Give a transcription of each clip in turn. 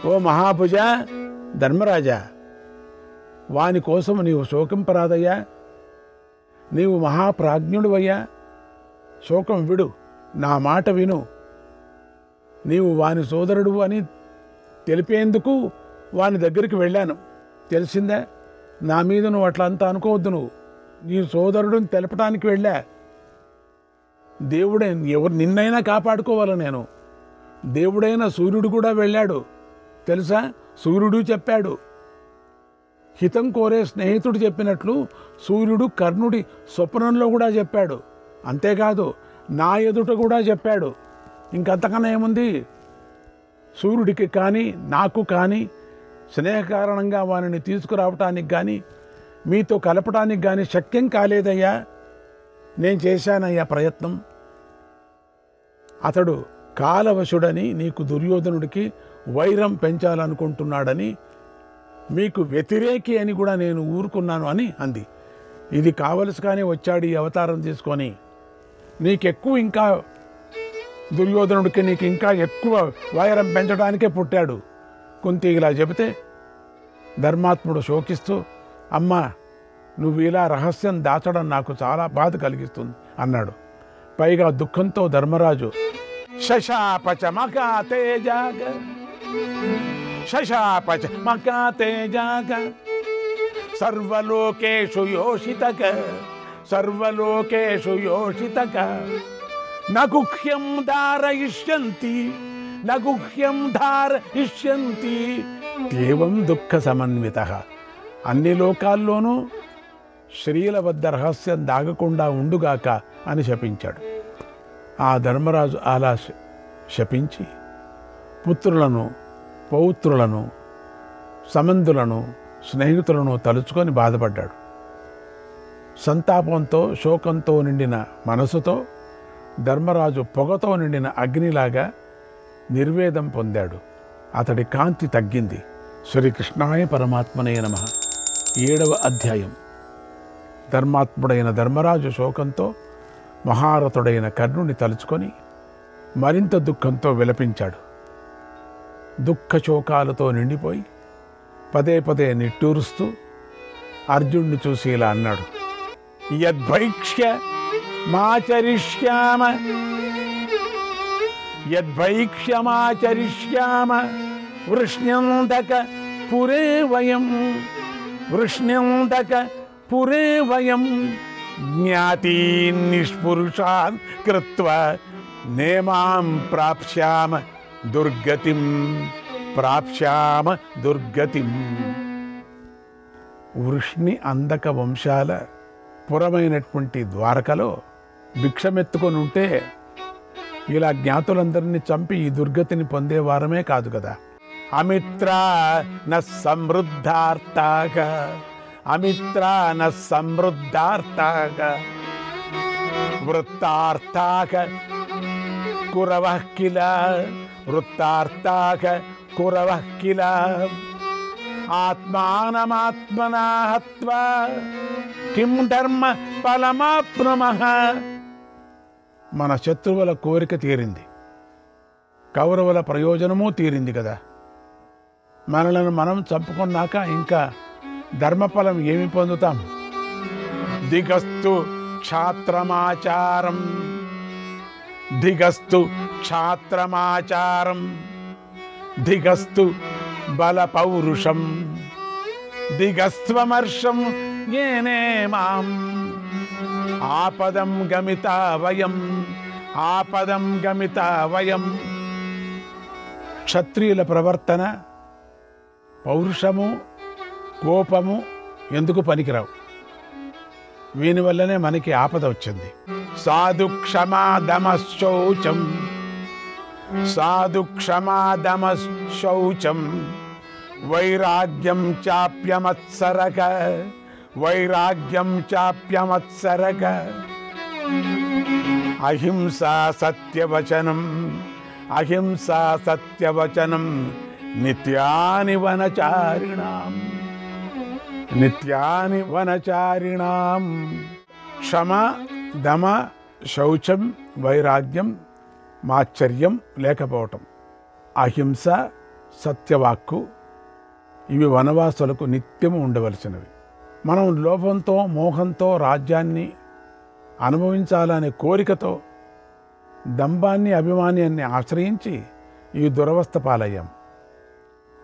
ఓ మహాభుజ ధర్మరాజా, వాని కోసం నీవు శోకింపరాదయ్యా. నీవు మహాప్రాజ్ఞుడువయ్యా, శోకం విడు, నా మాట విను. నీవు వాని సోదరుడు అని తెలిపేందుకు వాని దగ్గరికి వెళ్ళాను, తెలిసిందా? నా మీద నువ్వు అట్లా అంతా అనుకోవద్దు. నువ్వు నీ సోదరుడిని తెలపడానికి వెళ్ళా. దేవుడే ఎవరు నిన్నైనా కాపాడుకోవాలి. నేను దేవుడైన సూర్యుడు కూడా వెళ్ళాడు, తెలుసా? సూర్యుడు చెప్పాడు, హితం కోరే స్నేహితుడు చెప్పినట్లు సూర్యుడు కర్ణుడి స్వప్నంలో కూడా చెప్పాడు. అంతేకాదు నా ఎదుట కూడా చెప్పాడు. ఇంకంతకన్నా ఏముంది? సూర్యుడికి కానీ నాకు కానీ స్నేహకారణంగా వారిని తీసుకురావటానికి కానీ మీతో కలపటానికి కానీ శక్యం కాలేదయ్యా. నేను చేశానయ్యా ప్రయత్నం. అతడు కాలవశుడని, నీకు దుర్యోధనుడికి వైరం పెంచాలనుకుంటున్నాడని, మీకు వ్యతిరేకి అని కూడా నేను ఊరుకున్నాను అని అంది. ఇది కావలసిగానే వచ్చాడు ఈ అవతారం తీసుకొని. నీకెక్కువ ఇంకా దుర్యోధనుడికి నీకు ఇంకా ఎక్కువ వైరం పెంచడానికే పుట్టాడు. కుంతి ఇలా చెబితే ధర్మాత్ముడు శోకిస్తూ, అమ్మా, నువ్వు ఇలా రహస్యం దాచడం నాకు చాలా బాధ కలిగిస్తుంది అన్నాడు. పైగా దుఃఖంతో ధర్మరాజు శశాపచ మకాతేజాగ శశాపచ మకాతేజాగ సర్వలోకేషు యోషితక సర్వలోకేషు యోషితక నగుహ్యం ధారయిష్యంతి నగుహ్యం ధారయిష్యంతి ఏవం దుఃఖ సమన్వితః. అన్ని లోకాల్లోనూ స్త్రీల వద్ద రహస్యం దాగకుండా ఉండుగాక అని శపించాడు. ఆ ధర్మరాజు అలా శపించి పుత్రులను, పౌత్రులను, సమంధులను, స్నేహితులను తలుచుకొని బాధపడ్డాడు. సంతాపంతో, శోకంతో నిండిన మనసుతో ధర్మరాజు పొగతో నిండిన అగ్నిలాగా నిర్వేదం పొందాడు. అతడి కాంతి తగ్గింది. శ్రీకృష్ణాయ పరమాత్మనే నమః. 7వ అధ్యాయం. ధర్మాత్ముడైన ధర్మరాజు శోకంతో మహారథుడైన కర్ణుని తలుచుకొని మరింత దుఃఖంతో విలపించాడు. దుఃఖ శోకాలతో నిండిపోయి పదే పదే నిట్టూరుస్తూ అర్జునుడిని చూసి ఇలా అన్నాడు, యద్భైక్ష్య మాచరిష్యామ యద్భైక్ష్యమాచరిష్యామ వృష్ణ్యందక పురే వయం వృష్ణ్యందక పురే వయం జ్ఞాతీన్ నిష్పురుషాన్ కృత్వా నేమాం ప్రాప్స్యామ దుర్గతిం ప్రాప్స్యామ దుర్గతిం. వృష్ణి అందక వంశాల పురమైనటువంటి ద్వారకలో భిక్షమెత్తుకొని ఉంటే ఇలా జ్ఞాతులందరినీ చంపి ఈ దుర్గతిని పొందేవారమే కాదు కదా. అమిత్రా న సమృద్ధార్థాక అమిత్రా న సమృద్ధార్థాక వృత్తార్థాక కురవః కిల వృత్తార్థాక కురవః కిల ఆత్మానమాత్మనా హత్వా కిం ధర్మ ఫలమాప్నుమః. మన శత్రువుల కోరిక తీరింది, కౌరవుల ప్రయోజనము తీరింది కదా. మనలను మనం చంపుకున్నాక ఇంకా ధర్మఫలం ఏమి పొందుతాం? దిగస్తు క్షాత్రమాచారం దిగస్తు క్షాత్రమాచారం దిగస్తు బల పౌరుషం దిగస్త్వమర్షం యేనే మాం ఆపదం గమితా వయం ఆపదం గమితా వయం. క్షత్రియుల ప్రవర్తన, పౌరుషము, కోపము ఎందుకు పనికిరావు. వీని వల్లనే మనకి ఆపద వచ్చింది. సాధు క్షమాదమశౌచం సాధు క్షమాదమశౌచం వైరాగ్యం చాప్యమత్సరక వైరాగ్యం చాప్యమత్సరక అహింసా సత్యవచనం అహింసా సత్యవచనం నిత్యాని వనచారిణాం నిత్యాని వనచారిణాం. క్షమ, దమ, శౌచం, వైరాగ్యం, మాత్సర్యం లేకపోవటం, అహింస, సత్యవాక్కు ఇవి వనవాసులకు నిత్యము ఉండవలసినవి. మనం లోభంతో మోహంతో రాజ్యాన్ని అనుభవించాలనే కోరికతో దంభాన్ని అభిమాన్యాన్ని ఆశ్రయించి ఈ దురవస్థ పాలయ్యాం.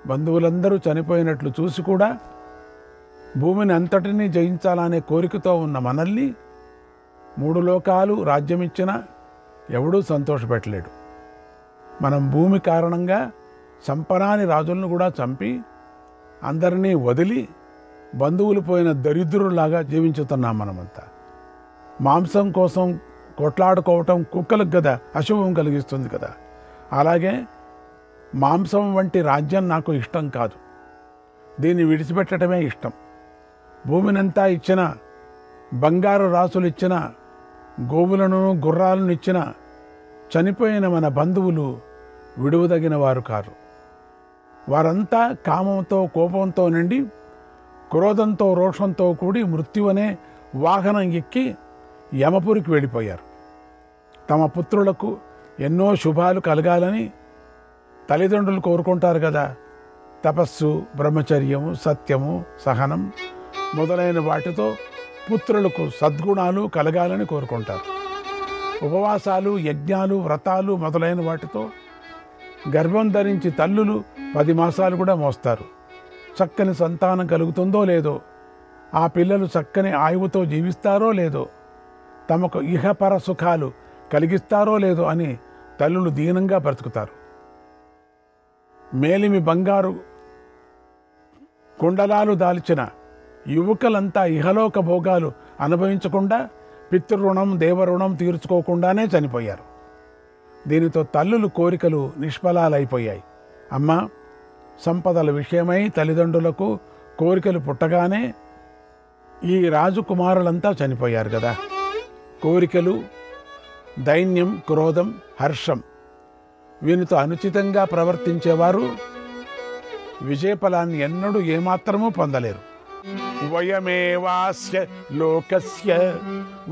బంధువులందరూ చనిపోయినట్లు చూసి కూడా భూమిని అంతటినీ జయించాలనే కోరికతో ఉన్న మనల్ని 3 లోకాలు రాజ్యమిచ్చినా ఎవడూ సంతోషపెట్టలేడు. మనం భూమి కారణంగా సంపరాని రాజులను కూడా చంపి అందరినీ వదిలి బంధువులు పోయిన దరిద్రులాగా జీవించుతున్నాం. మనమంతా మాంసం కోసం కొట్లాడుకోవటం కుక్కలకు కదా అశుభం కలిగిస్తుంది కదా. అలాగే మాంసం వంటి రాజ్యం నాకు ఇష్టం కాదు. దీన్ని విడిచిపెట్టడమే ఇష్టం. భూమినంతా ఇచ్చిన, బంగారు రాసులు ఇచ్చిన, గోవులను గుర్రాలను ఇచ్చిన చనిపోయిన మన బంధువులు విడువదగిన వారు కారు. వారంతా కామంతో కోపంతో నిండి క్రోధంతో రోషంతో కూడి మృత్యువనే వాహనం ఎక్కి యమపురికి వెళ్ళిపోయారు. తమ పుత్రులకు ఎన్నో శుభాలు కలగాలని తల్లిదండ్రులు కోరుకుంటారు కదా. తపస్సు, బ్రహ్మచర్యము, సత్యము, సహనం మొదలైన వాటితో పుత్రులకు సద్గుణాలు కలగాలని కోరుకుంటారు. ఉపవాసాలు, యజ్ఞాలు, వ్రతాలు మొదలైన వాటితో గర్భం ధరించి తల్లులు 10 మాసాలు కూడా మోస్తారు. చక్కని సంతానం కలుగుతుందో లేదో, ఆ పిల్లలు చక్కని ఆయువుతో జీవిస్తారో లేదో, తమకు ఇహపర సుఖాలు కలిగిస్తారో లేదో అని తల్లులు దీనంగా బ్రతుకుతారు. మేలిమి బంగారు కుండలాలు దాల్చిన యువకులంతా ఇహలోక భోగాలు అనుభవించకుండా పితృరుణం, దేవరుణం తీర్చుకోకుండానే చనిపోయారు. దీనితో తల్లులు కోరికలు నిష్ఫలాలైపోయాయి. అమ్మ, సంపదల విషయమై తల్లిదండ్రులకు కోరికలు పుట్టగానే ఈ రాజకుమారులంతా చనిపోయారు కదా. కోరికలు, దైన్యం, క్రోధం, హర్షం వీనితో అనుచితంగా ప్రవర్తించేవారు విజయఫలాన్ని ఎన్నడూ ఏమాత్రమూ పొందలేరు. వయమేవాస్య లోకస్య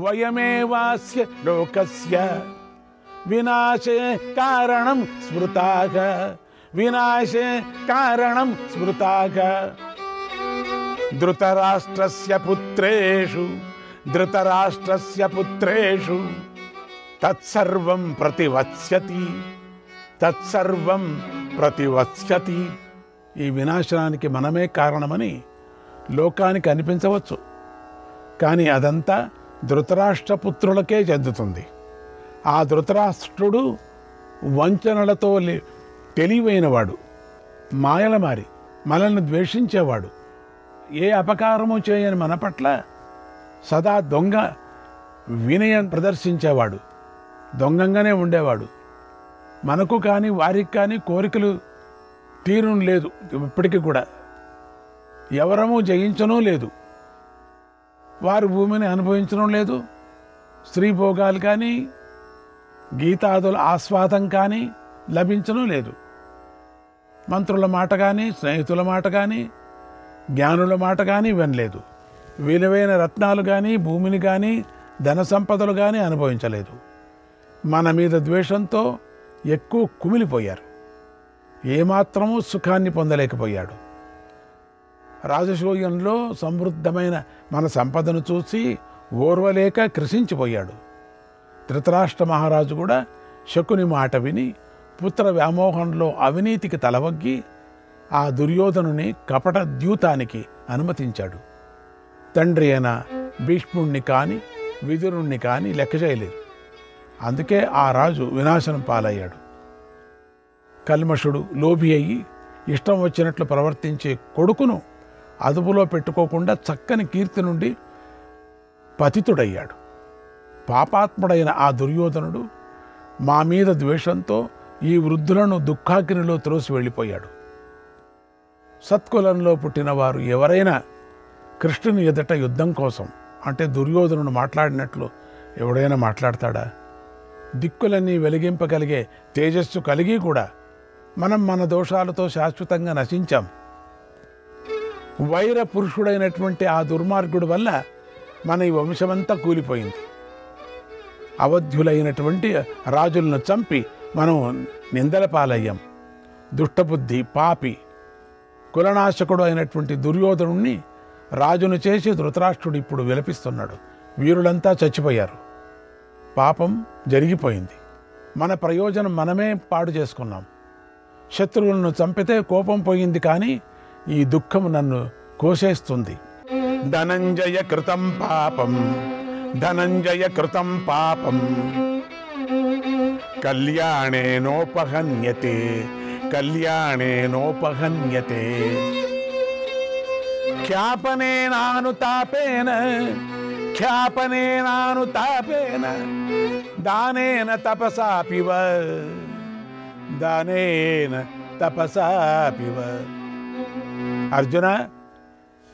వయమేవాస్య లోకస్య వినాశే కారణం స్మృతాః వినాశే కారణం స్మృతాః ధృతరాష్ట్రస్య పుత్రేషు తత్సర్వం ప్రతివత్స్యతి. ఈ వినాశనానికి మనమే కారణమని లోకానికి అనిపించవచ్చు, కానీ అదంతా ధృతరాష్ట్రపుత్రులకే చెందుతుంది. ఆ ధృతరాష్ట్రుడు వంచనలతో తెలివైనవాడు, మాయలమారి మనల్ని ద్వేషించేవాడు. ఏ అపకారము చేయని మన పట్ల సదా దొంగ వినయం ప్రదర్శించేవాడు, దొంగంగానే ఉండేవాడు. మనకు కానీ వారికి కానీ కోరికలు తీరం లేదు. ఇప్పటికీ కూడా ఎవరము జయించనూ లేదు. వారు భూమిని అనుభవించడం లేదు. స్త్రీ భోగాలు కానీ గీతాదుల ఆస్వాదం కానీ లభించడం లేదు. మంత్రుల మాట కానీ, స్నేహితుల మాట కానీ, జ్ఞానుల మాట కానీ వినలేదు. విలువైన రత్నాలు కానీ, భూమిని కానీ, ధన సంపదలు కానీ అనుభవించలేదు. మన మీద ద్వేషంతో ఎక్కువ కుమిలిపోయారు. ఏమాత్రమూ సుఖాన్ని పొందలేకపోయాడు. రాజసూయంలో సమృద్ధమైన మన సంపదను చూసి ఓర్వలేక కృషించిపోయాడు. ధృతరాష్ట్ర మహారాజు కూడా శకుని మాట విని పుత్ర వ్యామోహంలో అవినీతికి తలవగ్గి ఆ దుర్యోధనుని కపట ద్యూతానికి అనుమతించాడు. తండ్రి అయిన భీష్ముణ్ణి కానీ విదురుణ్ణి కానీ లెక్క చేయలేదు. అందుకే ఆ రాజు వినాశనం పాలయ్యాడు. కల్మషుడు, లోభి అయ్యి ఇష్టం వచ్చినట్లు ప్రవర్తించే కొడుకును అదుపులో పెట్టుకోకుండా చక్కని కీర్తి నుండి పతితుడయ్యాడు. పాపాత్ముడైన ఆ దుర్యోధనుడు మా మీద ద్వేషంతో ఈ వృద్ధులను దుఃఖాగ్నిలో త్రోసి వెళ్ళిపోయాడు. సత్కులంలో పుట్టిన వారు ఎవరైనా కృష్ణుని ఎదుట యుద్ధం కోసం అంటే దుర్యోధనుడు మాట్లాడినట్లు ఎవడైనా మాట్లాడతాడా? దిక్కులన్నీ వెలిగింపగలిగే తేజస్సు కలిగి కూడా మనం మన దోషాలతో శాశ్వతంగా నశించాం. వైర పురుషుడైనటువంటి ఆ దుర్మార్గుడు వల్ల మన ఈ వంశమంతా కూలిపోయింది. అవధ్యులైనటువంటి రాజులను చంపి మనం నిందల పాలయ్యాం. దుష్టబుద్ధి, పాపి, కులనాశకుడు అయినటువంటి దుర్యోధనుణ్ణి రాజును చేసి ధృతరాష్ట్రుడు ఇప్పుడు విలపిస్తున్నాడు. వీరులంతా చచ్చిపోయారు, పాపం జరిగిపోయింది, మన ప్రయోజనం మనమే పాడు చేసుకున్నాం. శత్రువులను చంపితే కోపం పోయింది, కానీ ఈ దుఃఖం నన్ను కోసేస్తుంది. ధనంజయ కృతం పాపం, ధనంజయ కృతం పాపం, కళ్యాణేనోపహన్యతే, కళ్యాణేనోపహన్యతే. ఖ్యాపనేనానుతాపేన, ఖ్యాపనేనానుతాపేన, దానేన తపసాపివ, దానేన తపసాపివ. అర్జున,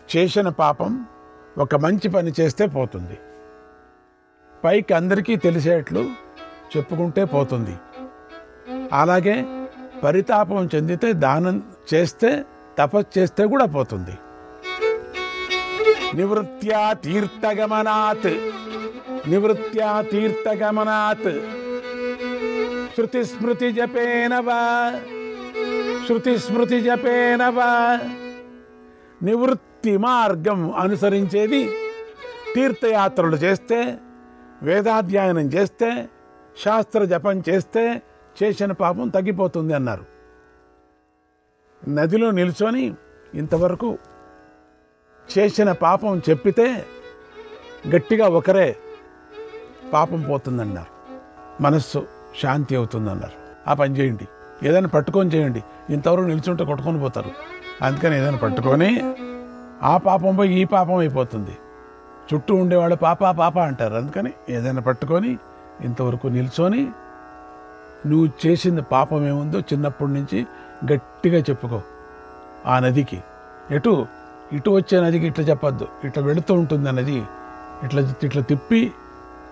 చేసిన పాపం ఒక మంచి పని చేస్తే పోతుంది, పైకి అందరికీ తెలిసేట్లు చెప్పుకుంటే పోతుంది. అలాగే పరితాపం చెందితే దానం చేస్తే, తపస్సు చేస్తే కూడా పోతుంది. నివృత్త్యా తీర్థగమనాత్, నివృత్త్యా తీర్థగమనాత్, శృతిస్మృతి జపేన వా, శృతిస్మృతి జపేన వా. నివృత్తి మార్గం అనుసరించేది తీర్థయాత్రలు చేస్తే, వేదాధ్యయనం చేస్తే, శాస్త్ర జపం చేస్తే చేసిన పాపం తగ్గిపోతుంది అన్నారు. నదిలో నిల్చొని ఇంతవరకు చేసిన పాపం చెప్పితే గట్టిగా ఒకరే పాపం పోతుందన్నారు, మనస్సు శాంతి అవుతుందన్నారు. ఆ పని చేయండి, ఏదైనా పట్టుకొని చేయండి. ఇంతవరకు నిల్చుంటే కొట్టుకొని పోతారు. అందుకని ఏదైనా పట్టుకొని ఆ పాపం పోయి ఈ పాపం అయిపోతుంది. చుట్టూ ఉండేవాళ్ళు పాప పాప అంటారు. అందుకని ఏదైనా పట్టుకొని ఇంతవరకు నిల్చొని నువ్వు చేసింది పాపం ఏముందో చిన్నప్పటి నుంచి గట్టిగా చెప్పుకో. ఆ నదికి ఇటు వచ్చే నదికి ఇట్లా చెప్పద్దు, ఇట్లా వెళుతూ ఉంటుంది ఆ నది, ఇట్లా ఇట్లా తిప్పి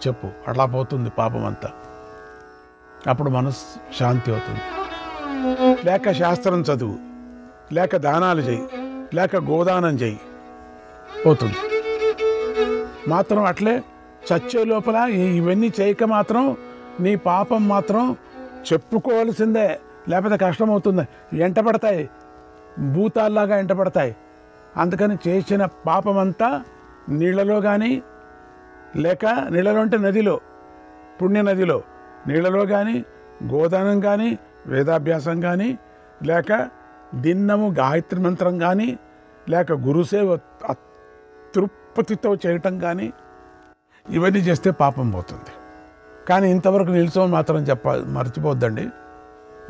చెప్పు, అట్లా పోతుంది పాపం అంతా. అప్పుడు మనసు శాంతి అవుతుంది. లేక శాస్త్రం చదువు, లేక దానాలు చేయి, లేక గోదానం చేయి, పోతుంది. మాత్రం అట్లే చచ్చే లోపల ఇవన్నీ చేయక మాత్రం నీ పాపం మాత్రం చెప్పుకోవాల్సిందే, లేకపోతే కష్టమవుతుంది. ఎంటపడతాయి, భూతాల్లాగా ఎంటపడతాయి. అందుకని చేసిన పాపమంతా నీళ్ళలో కానీ, లేక నీళ్ళలో అంటే నదిలో, పుణ్య నదిలో, నీళ్ళలో కానీ, గోదానం కానీ, వేదాభ్యాసం కానీ, లేక దిన్నము గాయత్రి మంత్రం కానీ, లేక గురుసేవ తృప్తితో చేయటం కానీ, ఇవన్నీ చేస్తే పాపం పోతుంది. కానీ ఇంతవరకు నిల్చొని మాత్రం మర్చిపోవద్దండి,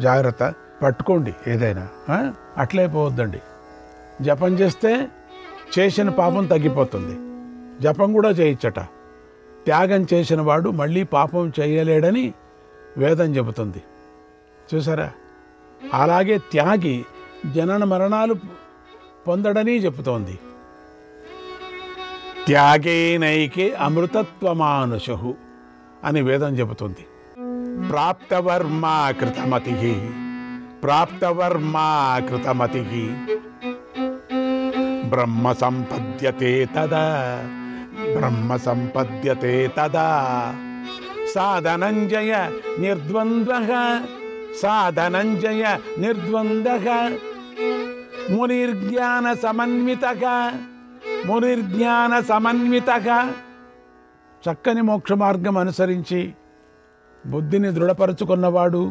జాగ్రత్త. పట్టుకోండి ఏదైనా, అట్లే పోవద్దండి. జపం చేస్తే చేసిన పాపం తగ్గిపోతుంది. జపం కూడా చేయొచ్చట. త్యాగం చేసిన వాడు మళ్ళీ పాపం చేయలేడని వేదం చెబుతుంది, చూసారా. అలాగే త్యాగి జనన మరణాలు పొందడని చెబుతోంది. త్యాగేనైకే అమృతత్వమానుషు అని వేదం చెబుతుంది. ప్రాప్తవర్మా కృతమతి, ప్రాప్తవర్మా కృతమతి, బ్రహ్మ సంపద్యతే తదా, బ్రహ్మ సంపద్యతే తదా. సాధనంజయ నిర్ద్వంద్వః, సాధనంజయ నిర్ద్వంద్వః, మునిర్జ్ఞాన సమన్వితః, మునిర్జ్ఞాన సమన్వితః. చక్కని మోక్ష మార్గం అనుసరించి బుద్ధిని దృఢపరుచుకున్నవాడు,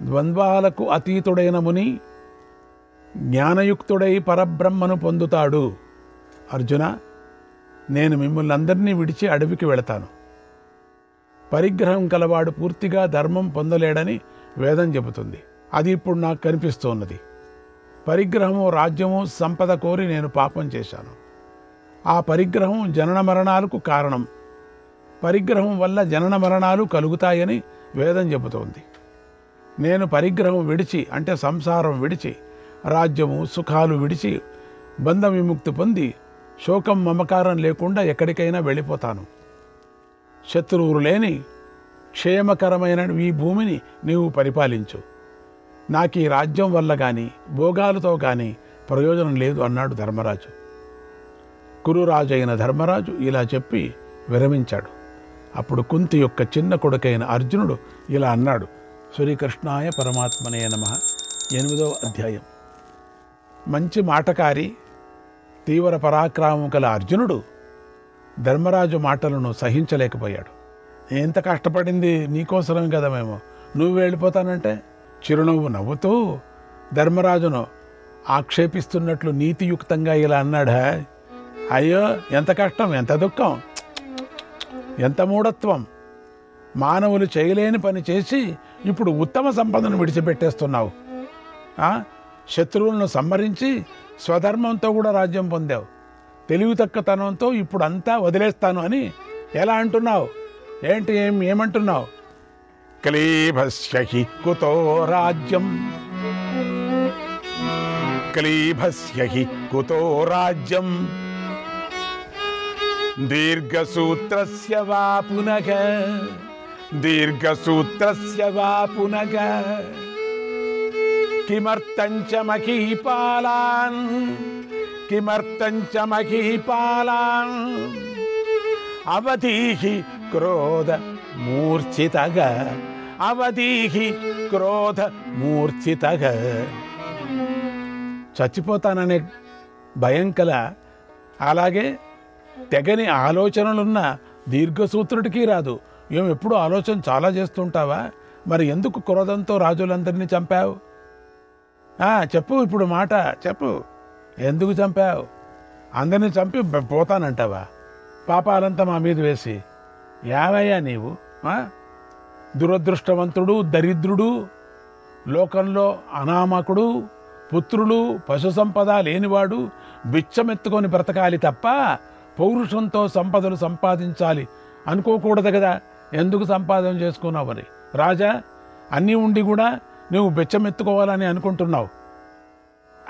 ద్వంద్వాలకు అతీతుడైన ముని, జ్ఞానయుక్తుడై పరబ్రహ్మను పొందుతాడు. అర్జున, నేను మిమ్మల్ని అందరినీ విడిచి అడవికి వెళతాను. పరిగ్రహం కలవాడు పూర్తిగా ధర్మం పొందలేడని వేదం చెబుతుంది. అది ఇప్పుడు నాకు కనిపిస్తున్నది. పరిగ్రహము, రాజ్యము, సంపద కోరి నేను పాపం చేశాను. ఆ పరిగ్రహం జనన మరణాలకు కారణం. పరిగ్రహం వల్ల జనన మరణాలు కలుగుతాయని వేదం చెబుతోంది. నేను పరిగ్రహం విడిచి, అంటే సంసారం విడిచి, రాజ్యము సుఖాలు విడిచి, బంధ విముక్తి పొంది, శోకం మమకారం లేకుండా ఎక్కడికైనా వెళ్ళిపోతాను. శత్రువులు లేని క్షేమకరమైన ఈ భూమిని నీవు పరిపాలించు. నాకు ఈ రాజ్యం వల్ల కానీ, భోగాలతో కానీ ప్రయోజనం లేదు అన్నాడు ధర్మరాజు. కురురాజు అయిన ధర్మరాజు ఇలా చెప్పి విరమించాడు. అప్పుడు కుంతి యొక్క చిన్న కొడుకైన అర్జునుడు ఇలా అన్నాడు: శ్రీకృష్ణాయ పరమాత్మనే నమః. 8వ అధ్యాయం. మంచి మాటకారి, తీవ్ర పరాక్రమం గల అర్జునుడు ధర్మరాజు మాటలను సహించలేకపోయాడు. ఎంత కష్టపడింది నీకోసరం కదా మేము, నువ్వు వెళ్ళిపోతానంటే? చిరునవ్వు నవ్వుతూ ధర్మరాజును ఆక్షేపిస్తున్నట్లు నీతియుక్తంగా ఇలా అన్నాడా? అయ్యో, ఎంత కష్టం, ఎంత దుఃఖం, ఎంత మూఢత్వం! మానవులు చేయలేని పని చేసి ఇప్పుడు ఉత్తమ సంపదను విడిచిపెట్టేస్తున్నావు. శత్రువులను సంహరించి స్వధర్మంతో కూడా రాజ్యం పొందావు. తెలివి తక్కువతనంతో ఇప్పుడు అంతా వదిలేస్తాను అని ఎలా అంటున్నావు? ఏంటి, ఏమంటున్నావు? క్లీభస్య హి కుతో రాజ్యం, క్లీభస్య హి కుతో రాజ్యం, దీర్ఘసూత్రస్య వా పునః, దీర్ఘసూత్రస్య వా పునః, కిమర్థం చ మహీపాలాన్, కిమర్థం చ మహీపాలాన్, అవధీహి క్రోధ మూర్ఛితః, అవధీహి క్రోధ మూర్ఛితః. చచ్చిపోతాననే భయం కల, అలాగే తెగని ఆలోచనలున్న దీర్ఘసూత్రుడికి రాదు. ఎప్పుడు ఆలోచన చాలా చేస్తుంటావా? మరి ఎందుకు క్రోధంతో రాజులందరినీ చంపావు? చెప్పు, ఇప్పుడు మాట చెప్పు. ఎందుకు చంపావు? అందరినీ చంపి పోతానంటావా? పాపాలంతా మా మీద వేసి. యావయ్యా నీవు దురదృష్టవంతుడు, దరిద్రుడు, లోకంలో అనామకుడు, పుత్రులు పశు సంపద లేనివాడు, బిచ్చమెత్తుకొని బ్రతకాలి తప్ప పౌరుషంతో సంపదలు సంపాదించాలి అనుకోకూడదు కదా. ఎందుకు సంపాదన చేసుకున్నావు? మరి రాజా, అన్నీ ఉండి కూడా నువ్వు బిచ్చమెత్తుకోవాలని అనుకుంటున్నావు.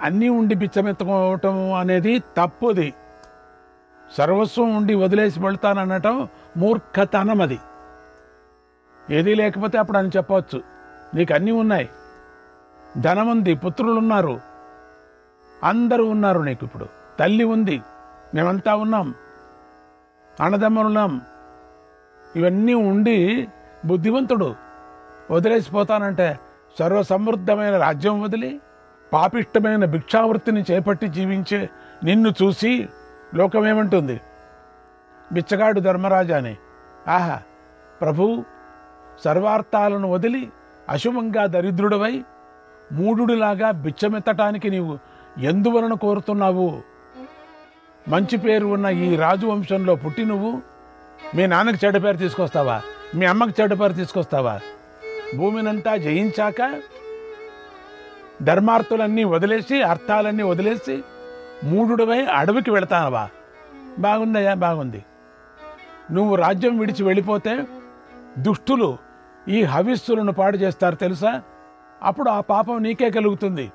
అన్నీ ఉండి బిచ్చమెత్తుకోవటం అనేది తప్పుది. సర్వస్వం ఉండి వదిలేసి వెళ్తాననటం మూర్ఖతనం. అది ఏదీ లేకపోతే అప్పుడు అని చెప్పవచ్చు. నీకు అన్నీ ఉన్నాయి, ధనం ఉంది, పుత్రులున్నారు, అందరూ ఉన్నారు. నీకు ఇప్పుడు తల్లి ఉంది, మేమంతా ఉన్నాం, అన్నదమ్ములున్నాం. ఇవన్నీ ఉండి బుద్ధివంతుడు వదిలేసిపోతానంటే, సర్వసమృద్ధమైన రాజ్యం వదిలి పాపిష్టమైన భిక్షావృత్తిని చేపట్టి జీవించే నిన్ను చూసి లోకమేమంటుంది? బిచ్చగాడు ధర్మరాజాని. ఆహా, ప్రభు, సర్వార్థాలను వదిలి అశుభంగా దరిద్రుడివై మూఢుడిలాగా బిచ్చమెత్తటానికి నీవు ఎందువలన కోరుతున్నావు? మంచి పేరు ఉన్న ఈ రాజు వంశంలో పుట్టి నువ్వు మీ నాన్నకి చెడ్డ పేరు తీసుకొస్తావా? మీ అమ్మకి చెడ్డ పేరు తీసుకొస్తావా? భూమినంతా జయించాక ధర్మార్థులన్నీ వదిలేసి, అర్థాలన్నీ వదిలేసి మూఢుడివై అడవికి వెళతానవా? బాగుందయ్యా, బాగుంది. నువ్వు రాజ్యం విడిచి వెళ్ళిపోతే దుష్టులు ఈ హవిస్సులను పాడు చేస్తారు తెలుసా? అప్పుడు ఆ పాపం నీకే కలుగుతుంది.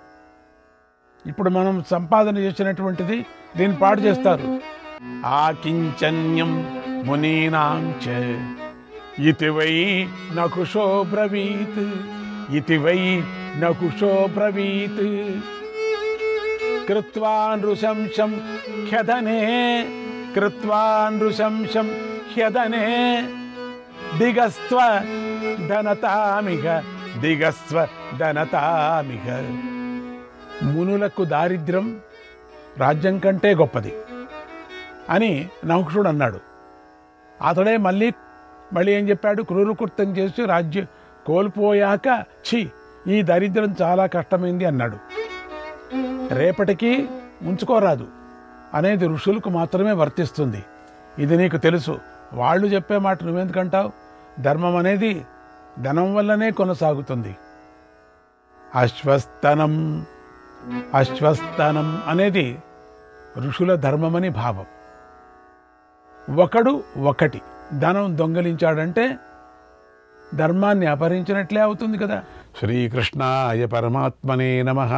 ఇప్పుడు మనం సంపాదన చేసినటువంటిది దీన్ని పాడు చేస్తారు. ఆకించన్యం మునీనాం చ ఇతి వై నకుశో బ్రవీత్, ఇతి వై నకుశో బ్రవీత్, కృత్వా నృశంసం హ్యదనే, కృత్వా నృశంసం హ్యదనే, దిగస్త్వ ధనతామిహ, దిగస్త్వ ధనతామిహ. మునులకు దారిద్ర్యం రాజ్యం కంటే గొప్పది అని నహుషుడు అన్నాడు. అతడే మళ్ళీ ఏం చెప్పాడు? క్రూరకృత్యం చేసి రాజ్యం కోల్పోయాక ఛీ, ఈ దరిద్రం చాలా కష్టమైంది అన్నాడు. రేపటికి ఉంచుకోరాదు అనేది ఋషులకు మాత్రమే వర్తిస్తుంది. ఇది నీకు తెలుసు. వాళ్ళు చెప్పే మాట నువ్వెందుకంటావు? ధర్మం అనేది ధనం వల్లనే కొనసాగుతుంది. అశ్వస్తనం, అశ్వస్తనం అనేది ఋషుల ధర్మమని భావం. ఒకటి ధనం దొంగలించాడంటే ధర్మాన్ని అపహరించినట్లే అవుతుంది కదా. శ్రీకృష్ణాయ పరమాత్మనే నమః.